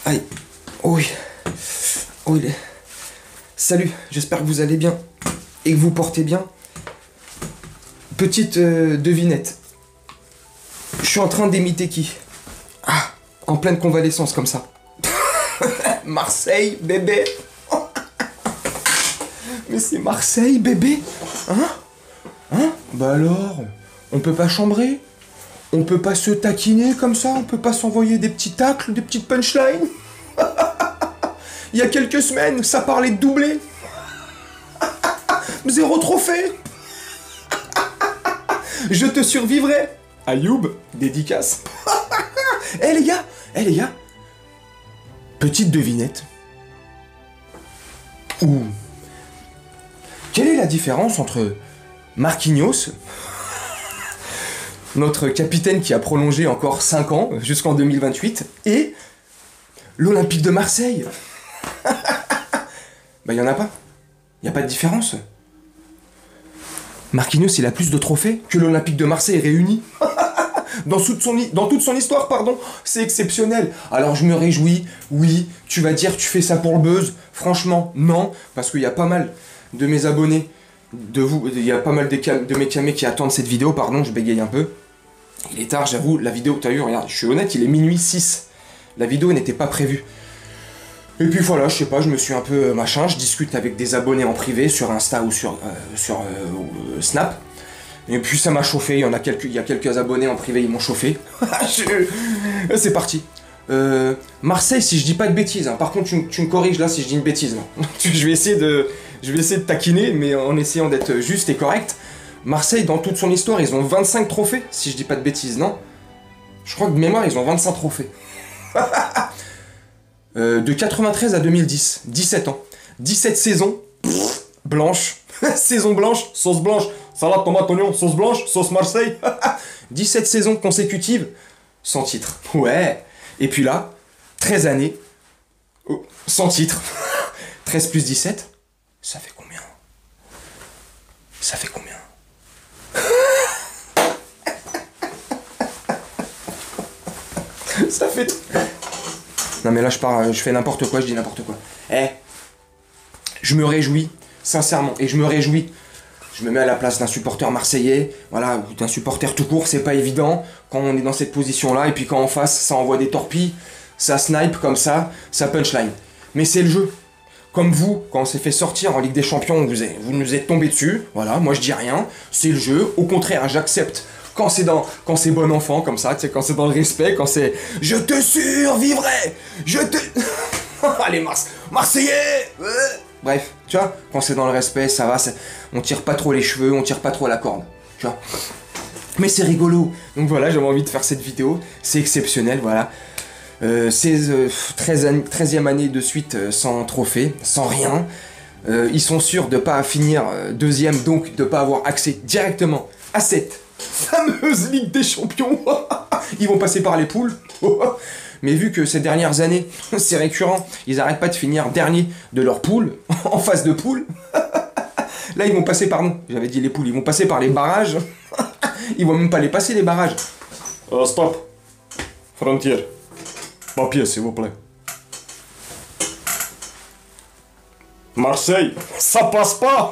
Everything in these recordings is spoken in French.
Aïe. Oui. Oui. Salut, j'espère que vous allez bien et que vous portez bien. Petite devinette. Je suis en train d'imiter qui? Ah, en pleine convalescence comme ça. Marseille, bébé. Mais c'est Marseille, bébé. Hein? Bah alors, on peut pas chambrer? On peut pas se taquiner comme ça? On peut pas s'envoyer des petits tacles, des petites punchlines? Il y a quelques semaines, ça parlait de doubler. 0 trophée. Je te survivrai. Ayoub, dédicace. Eh les gars, petite devinette. Ouh. Quelle est la différence entre Marquinhos, notre capitaine qui a prolongé encore 5 ans jusqu'en 2028, et l'Olympique de Marseille? Bah y en a pas. Y a pas de différence. Marquinhos, il a plus de trophées que l'Olympique de Marseille réuni. Dans toute son histoire, pardon. C'est exceptionnel. Alors je me réjouis. Oui, tu vas dire tu fais ça pour le buzz. Franchement, non. Parce qu'il y a pas mal de mes abonnés, il y a pas mal de mes camés qui attendent cette vidéo. Pardon, je bégaye un peu. Il est tard, j'avoue. La vidéo que t'as eu, regarde, je suis honnête, il est minuit 6. La vidéo n'était pas prévue. Et puis voilà, je sais pas, je me suis un peu machin, je discute avec des abonnés en privé sur Insta ou sur Snap. Et puis ça m'a chauffé, il y a quelques abonnés en privé, ils m'ont chauffé. C'est parti. Marseille, si je dis pas de bêtises, hein. Par contre tu me corriges là si je dis une bêtise. Je vais essayer de taquiner, mais en essayant d'être juste et correct. Marseille, dans toute son histoire, ils ont 25 trophées, si je dis pas de bêtises, non? Je crois que de mémoire, ils ont 25 trophées. De 93 à 2010, 17 ans. 17 saisons, blanche. Saison blanche, sauce blanche. Salade, tomate, oignon, sauce blanche, sauce Marseille. 17 saisons consécutives, sans titre. Ouais. Et puis là, 13 années, sans titre. 13 plus 17, ça fait combien? Ça fait combien? Ça fait... Non mais là je fais n'importe quoi, je dis n'importe quoi. Je me réjouis, sincèrement, et je me mets à la place d'un supporter marseillais, voilà, ou d'un supporter tout court, c'est pas évident quand on est dans cette position-là, et puis quand en face, ça envoie des torpilles, ça snipe comme ça punchline. Mais c'est le jeu. Comme vous, quand on s'est fait sortir en Ligue des Champions, vous nous êtes tombé dessus, voilà, moi je dis rien, c'est le jeu, au contraire, j'accepte. Quand c'est bon enfant comme ça, tu sais, quand c'est dans le respect, quand c'est je te survivrai, allez Marseillais. Bref, tu vois, quand c'est dans le respect, ça va, on tire pas trop les cheveux, on tire pas trop la corde, tu vois. Mais c'est rigolo. Donc voilà, j'avais envie de faire cette vidéo, c'est exceptionnel, voilà. 13e année de suite sans trophée, sans rien. Ils sont sûrs de pas finir deuxième, donc de pas avoir accès directement à cette fameuse Ligue des Champions. Ils vont passer par les poules. Mais vu que ces dernières années, c'est récurrent, ils arrêtent pas de finir dernier de leur poule, en phase de poule. Là, ils vont passer par nous. J'avais dit les poules, ils vont passer par les barrages. Ils vont même pas les passer, les barrages. Stop. Frontière. Papier, s'il vous plaît. Marseille, ça passe pas.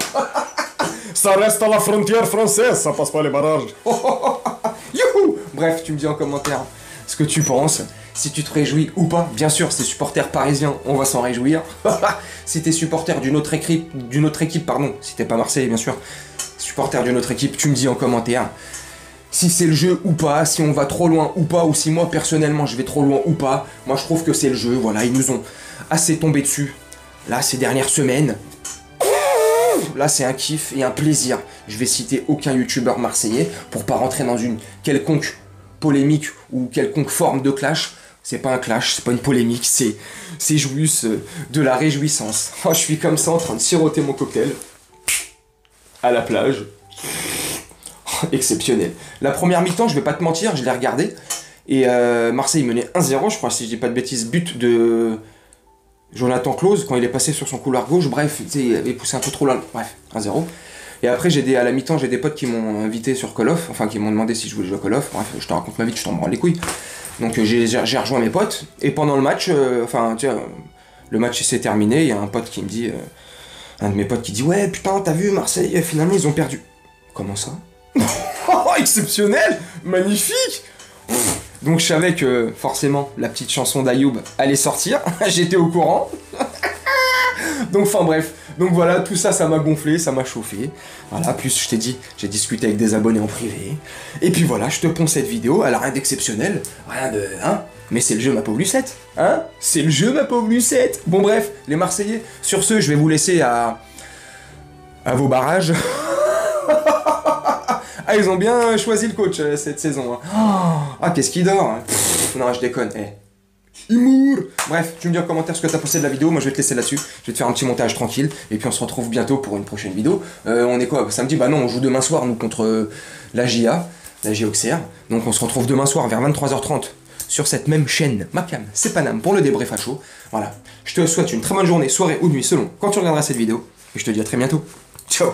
Ça reste à la frontière française, ça passe pas les barrages. Youhou. Bref, tu me dis en commentaire ce que tu penses, si tu te réjouis ou pas. Bien sûr, si t'es supporter parisien, on va s'en réjouir. Si t'es supporter d'une autre équipe, pardon, si t'es pas Marseille, bien sûr, supporter d'une autre équipe, tu me dis en commentaire si c'est le jeu ou pas, si on va trop loin ou pas, ou si moi personnellement je vais trop loin ou pas. Moi je trouve que c'est le jeu, voilà, ils nous ont assez tombé dessus, là, ces dernières semaines. Là c'est un kiff et un plaisir. Je vais citer aucun youtubeur marseillais pour pas rentrer dans une quelconque polémique ou quelconque forme de clash. C'est pas un clash, c'est pas une polémique, c'est juste de la réjouissance. Oh, je suis comme ça en train de siroter mon cocktail à la plage. Oh, exceptionnel. La première mi-temps, je vais pas te mentir, je l'ai regardé et Marseille menait 1-0, je crois, si je dis pas de bêtises, but de Jonathan Clauze, quand il est passé sur son couloir gauche, bref, il avait poussé un peu trop loin, bref, 1-0. Et après, à la mi-temps, j'ai des potes qui m'ont invité sur Call of, enfin qui m'ont demandé si je voulais jouer à Call of, bref, je te raconte ma vie, je t'en branle les couilles. Donc j'ai rejoint mes potes, et pendant le match, enfin, tu vois, le match s'est terminé, il y a un pote qui me dit, un de mes potes qui dit, ouais, putain, t'as vu, Marseille, finalement, ils ont perdu. Comment ça? Oh, exceptionnel! Magnifique! Donc je savais que, forcément, la petite chanson d'Ayoub allait sortir, j'étais au courant. Donc, enfin bref, donc voilà, tout ça, ça m'a gonflé, ça m'a chauffé. Voilà, plus je t'ai dit, j'ai discuté avec des abonnés en privé. Et puis voilà, je te ponds cette vidéo, elle a rien d'exceptionnel, rien de... hein. Mais c'est le jeu, ma pauvre Lucette, hein. C'est le jeu, ma pauvre Lucette. Bon bref, les Marseillais, sur ce, je vais vous laisser à vos barrages. Ah, ils ont bien choisi le coach cette saison. Hein. Ah, qu'est-ce qu'il dort hein. Non, je déconne, Humour. Bref, tu me dis en commentaire ce que t'as pensé de la vidéo, moi je vais te laisser là-dessus, je vais te faire un petit montage tranquille, et puis on se retrouve bientôt pour une prochaine vidéo. On est quoi, samedi? Bah non, on joue demain soir, nous, contre la JA Auxerre, donc on se retrouve demain soir vers 23h30 sur cette même chaîne, Macam, c'est Paname, pour le débrief à chaud. Voilà, je te souhaite une très bonne journée, soirée ou nuit, selon quand tu regarderas cette vidéo, et je te dis à très bientôt. Ciao.